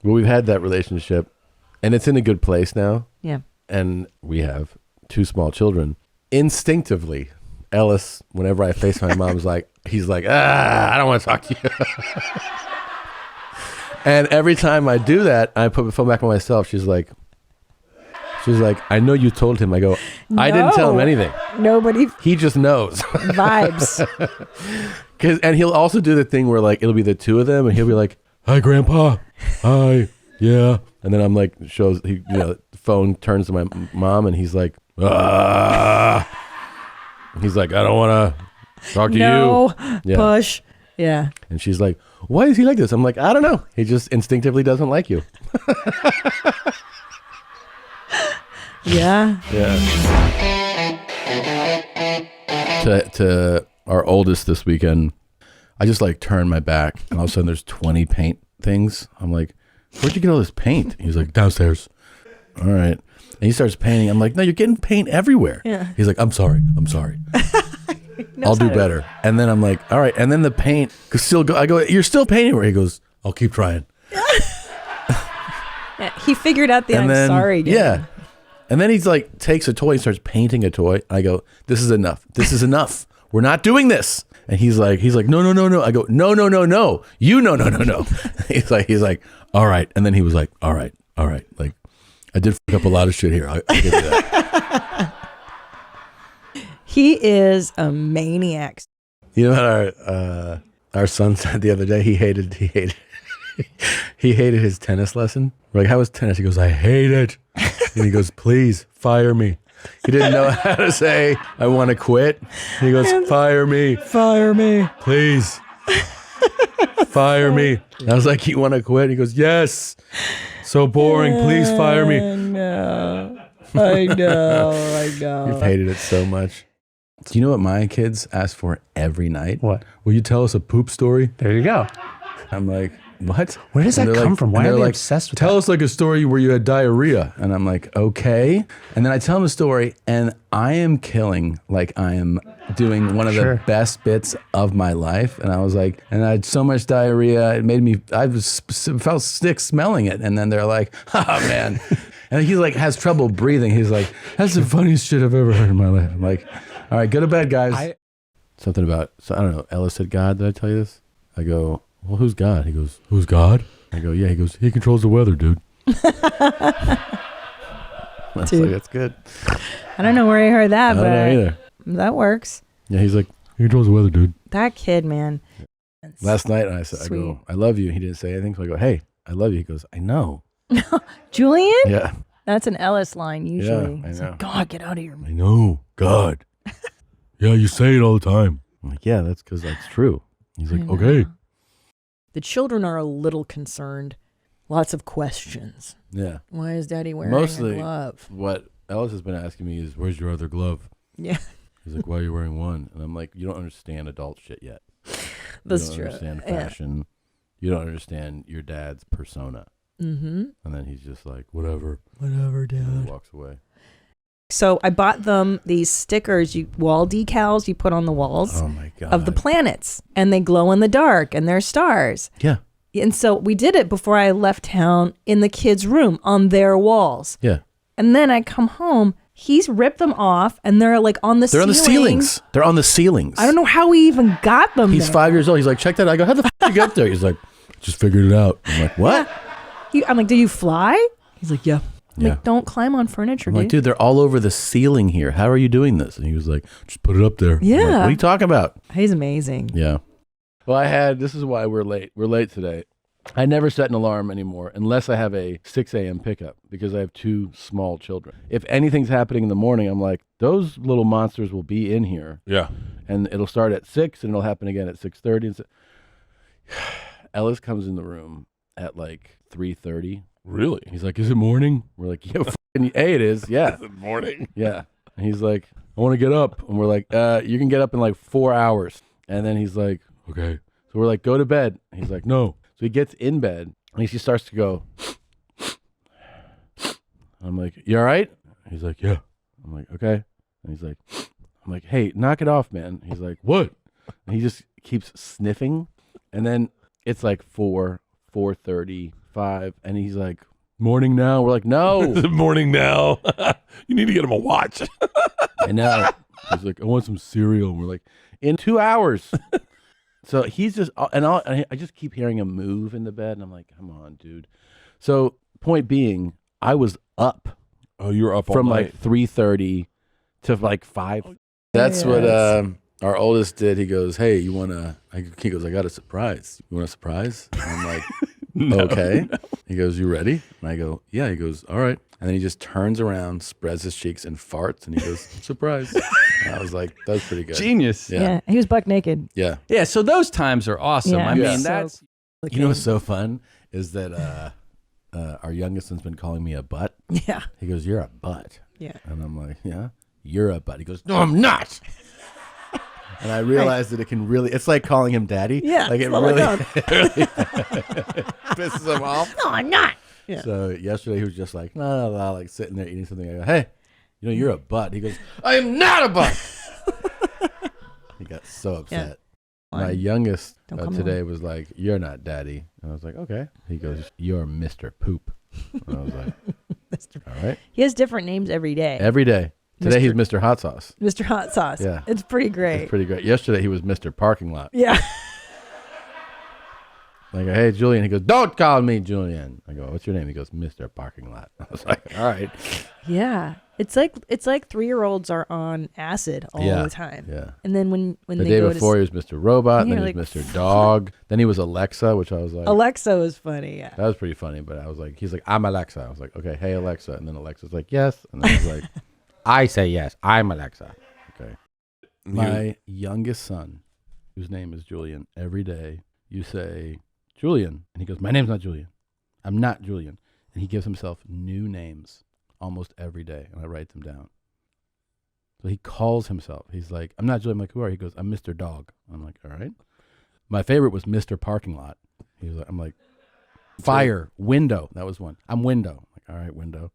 Well, we've had that relationship, and it's in a good place now. Yeah. And we have 2 small children. Instinctively, Ellis, whenever I face my mom, he's like, I don't want to talk to you. And every time I do that, I put the phone back on myself. She's like, I know you told him. I go, I didn't tell him anything. Nobody. He just knows. Vibes. And he'll also do the thing where like it'll be the 2 of them, and he'll be like, "Hi, Grandpa. Hi, yeah." And then I'm like, the phone turns to my mom, and he's like, ah. He's like, I don't want to talk to you. Yeah. Push. Yeah. And she's like, why is he like this? I'm like, I don't know. He just instinctively doesn't like you. Yeah. Yeah. To our oldest this weekend, I just like turn my back, and all of a sudden there's 20 paint things. I'm like, where'd you get all this paint? He's like, downstairs. All right. And he starts painting. I'm like, no, you're getting paint everywhere. Yeah. He's like, I'm sorry. I'll do better. And then I'm like, all right. And then the paint could still go. I go, you're still painting where? He goes, I'll keep trying. Yeah, he figured out the sorry. Dude. Yeah. And then he's like, takes a toy and starts painting a toy. I go, this is enough. We're not doing this. And he's like, no. I go, no. You no. He's like, all right. And then he was like, all right. Like, I did fuck up a lot of shit here. I'll give you that. He is a maniac. You know what our son said the other day? He hated his tennis lesson. We're like, how was tennis? He goes, I hate it. And he goes, please fire me. He didn't know how to say, I want to quit. And he goes, fire me. Please. Fire me. And I was like, you want to quit? He goes, yes. So boring. Please fire me. I know. You've hated it so much. Do you know what my kids ask for every night? What? Will you tell us a poop story? There you go. I'm like, what? Where does that come from? Why are they obsessed with that? Tell us like a story where you had diarrhea. And I'm like, okay. And then I tell them a story, and I am killing like I am doing one of the best bits of my life. And I was like, and I had so much diarrhea, it made me, felt sick smelling it. And then they're like, oh man. And he like has trouble breathing. He's like, that's the funniest shit I've ever heard in my life. I'm like, all right, go to bed, guys. Something about, I don't know, Ellis said God. Did I tell you this? I go, well, who's God? He goes, who's God? I go, yeah. He goes, he controls the weather, dude. That's good. I don't know where he heard that, but I don't know either. That works. Yeah, he's like, he controls the weather, dude. That kid, man. Last night, I go, I love you. He didn't say anything. So I go, hey, I love you. He goes, I know. Julian? Yeah. That's an Ellis line usually. Yeah, I know. Like, God, get out of here. I know. God. Yeah, you say it all the time. I'm like, yeah, that's because that's true. He's like, okay. The children are a little concerned. Lots of questions. Yeah. Why is Daddy wearing Mostly, a glove? what Ellis has been asking me is, where's your other glove? Yeah. He's like, why are you wearing one? And I'm like, you don't understand adult shit yet. That's you don't true. understand fashion. Yeah. You don't understand your dad's persona. Mm-hmm. And then he's just like, whatever, Dad. And he walks away. So I bought them these stickers, wall decals you put on the walls of the planets, and they glow in the dark, and they're stars. Yeah. And so we did it before I left town in the kids' room on their walls. Yeah. And then I come home, he's ripped them off, and they're like on the ceilings. They're on the ceilings. They're on the ceilings. I don't know how we even got them He's there. 5 years old. He's like, check that out. I go, how the f*** did you get there? He's like, just figured it out. I'm like, what? Yeah. I'm like, do you fly? He's like, yeah. I'm Yeah. like, don't climb on furniture, I'm like, dude, they're all over the ceiling here. How are you doing this? And he was like, just put it up there. Yeah. I'm like, what are you talking about? He's amazing. Yeah. Well, this is why we're late. We're late today. I never set an alarm anymore unless I have a 6 a.m. pickup because I have 2 small children. If anything's happening in the morning, I'm like, those little monsters will be in here. Yeah. And it'll start at 6 and it'll happen again at 6:30. Ellis comes in the room at like 3:30. Really? He's like, is it morning? We're like, yeah, it is. Yeah. Is it morning? Yeah. And he's like, I want to get up. And we're like, you can get up in like 4 hours. And then he's like, okay. So we're like, go to bed. And he's like, no. So he gets in bed and he starts to go. I'm like, you all right? He's like, yeah. I'm like, okay. And he's like, I'm like, hey, knock it off, man. He's like, what? And he just keeps sniffing. And then it's like 4:30, 5, and he's like, morning now. We're like, no. Morning now. You need to get him a watch. I know. He's like, I want some cereal. And we're like, in 2 hours. So he's just, and I just keep hearing him move in the bed, and I'm like, come on, dude. So point being, I was up. Oh, you were up all from night. like 3:30 to like 5. That's what our oldest did. He goes, hey, you want to, he goes, I got a surprise. You want a surprise? And I'm like, okay. No. He goes, you ready? And I go, yeah. He goes, all right. And then he just turns around, spreads his cheeks, and farts. And he goes, surprise. And I was like, that was pretty good. Genius. Yeah. He was buck naked. Yeah. Yeah. So those times are awesome. Yeah. I mean, that's. You know what's so fun is that our youngest son's been calling me a butt. Yeah. He goes, you're a butt. Yeah. And I'm like, yeah, you're a butt. He goes, no, I'm not. And I realized that it can really, it's like calling him daddy. Yeah. Like it really pisses him off. No, I'm not. Yeah. So yesterday he was just like, no, like sitting there eating something. I go, hey, you know, you're a butt. He goes, I am not a butt. He got so upset. Yeah. My youngest today was like, you're not daddy. And I was like, okay. He goes, you're Mr. Poop. And I was like, all right. He has different names every day. Every day. Today he's Mr. Hot Sauce. Mr. Hot Sauce. Yeah. It's pretty great. It's pretty great. Yesterday he was Mr. Parking Lot. Yeah. I go, hey, Julian. He goes, don't call me Julian. I go, what's your name? He goes, Mr. Parking Lot. I was like, all right. Yeah. It's like 3-year-olds are on acid all the time. Yeah. And then when the they day go before he was Mr. Robot, Yeah, then he like, was Mr. Dog, then he was Alexa, which I was like, Alexa was funny. Yeah. that was pretty funny. But I was like, he's like, I'm Alexa. I was like, okay, hey Alexa, and then Alexa's like, yes, and then I was like, I say yes, I'm Alexa. Okay. My youngest son, whose name is Julian, every day you say Julian, and he goes, my name's not Julian. I'm not Julian, and he gives himself new names almost every day, and I write them down. So he calls himself. He's like, I'm not Julian. I'm like, who are you? He goes, I'm Mr. Dog. I'm like, all right. My favorite was Mr. Parking Lot. He was like, I'm like, fire, window. That was one. I'm window. I'm like, all right, window.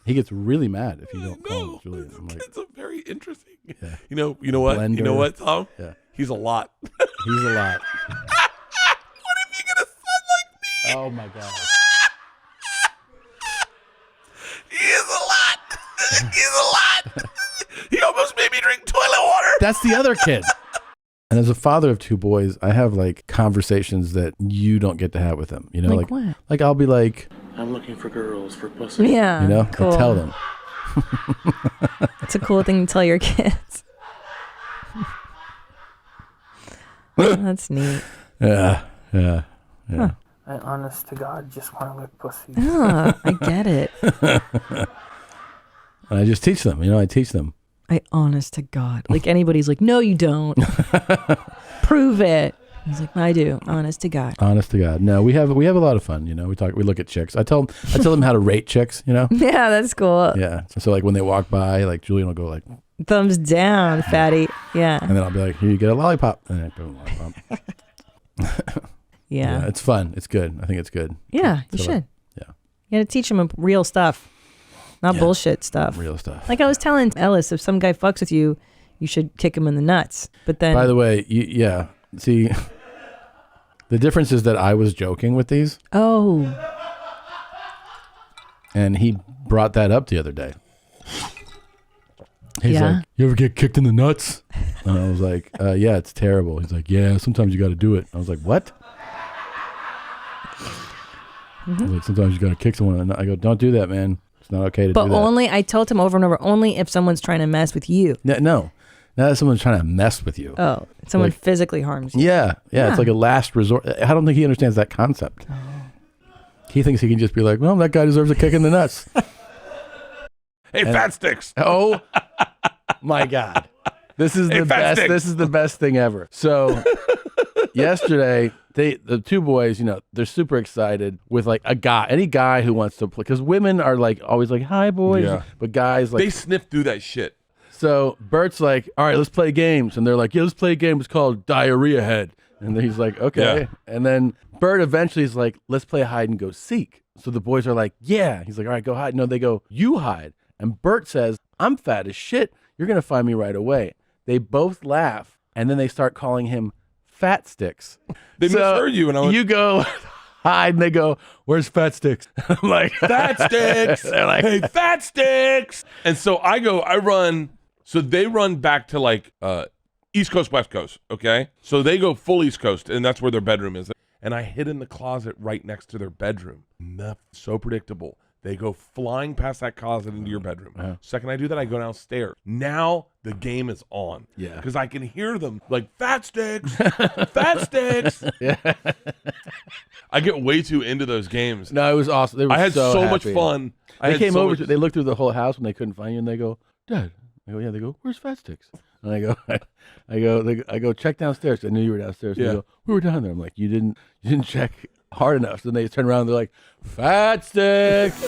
He gets really mad if you don't call him Julian. I'm like, it's a very interesting. Yeah. You know what? Blender. You know what, Tom? Yeah. He's a lot. He's a lot. What if you get a son like me? Oh my God. He is a lot. He's a lot. He almost made me drink toilet water. That's the other kid. And as a father of 2 boys, I have like conversations that you don't get to have with them. You know, Like what? Like I'll be like, I'm looking for girls for pussy. Yeah. you know, cool. I tell them. It's a cool thing to tell your kids. That's neat. Yeah. Huh. I honest to God just want to lick pussy. Oh, I get it. And I just teach them. You know, I teach them. I honest to God. Like anybody's like, no, you don't. Prove it. He's like, I do. Honest to God. Honest to God. No, we have a lot of fun. You know, we look at chicks. I tell them how to rate chicks. You know. Yeah, that's cool. Yeah. So like when they walk by, like Julian will go like, thumbs down, fatty. Yeah. and then I'll be like, here you get a lollipop, and then boom, lollipop. Yeah. It's fun. It's good. I think it's good. Yeah, you So, should. yeah. You gotta teach them real stuff, not bullshit stuff. Real stuff. Like I was telling Ellis, if some guy fucks with you, you should kick him in the nuts. But then, By the way, yeah. See, the difference is that I was joking with these, oh, and he brought that up the other day. He's Yeah? like, you ever get kicked in the nuts? And I was like, yeah, it's terrible. He's like, yeah, sometimes you got to do it. I was like, what? I was like, sometimes you got to kick someone. And I go, don't do that, man. It's not okay to but do that. only I told him over and over, only if someone's trying to mess with you. No. Now that someone's trying to mess with you. Oh, someone Like- physically harms you. Yeah. It's like a last resort. I don't think he understands that concept. He thinks he can just be like, well, that guy deserves a kick in the nuts. Hey, fat sticks. Oh my God. This is the best. stick. This is the best thing ever. So yesterday, the 2 boys, you know, they're super excited with like any guy who wants to play, because women are like always like, hi boys. Yeah. But guys like, They sniff through that shit. so Bert's like, all right, let's play games. And they're like, yeah, let's play a game. It's called Diarrhea Head. And then he's like, okay. Yeah. And then Bert eventually is like, let's play hide and go seek. So the boys are like, yeah. He's like, all right, go hide. No, they go, you hide. And Bert says, I'm fat as shit. You're going to find me right away. They both laugh. And then they start calling him Fat Sticks. They misheard you. And I went, you go hide, and they go, "Where's Fat Sticks?" I'm like, "Fat Sticks." They're like, "Hey, Fat Sticks." And so I run. So they run back to like East Coast, West Coast. Okay, so they go full East Coast, and that's where their bedroom is. And I hid in the closet right next to their bedroom. So predictable. They go flying past that closet into your bedroom. Second I do that, I go downstairs. Now the game is on. Yeah. Because I can hear them like, "Fat Sticks, Fat Sticks." Yeah. I get way too into those games. No, it was awesome. They were I had so happy. much fun. They came over. They looked through the whole house when they couldn't find you, and they go, "Dad." I go, "Yeah." They go, "Where's Fat Sticks?" And I go, check downstairs. I knew you were downstairs. Yeah. They go, "We were down there." I'm like, you didn't check hard enough. So then they turn around and they're like, "Fat Sticks."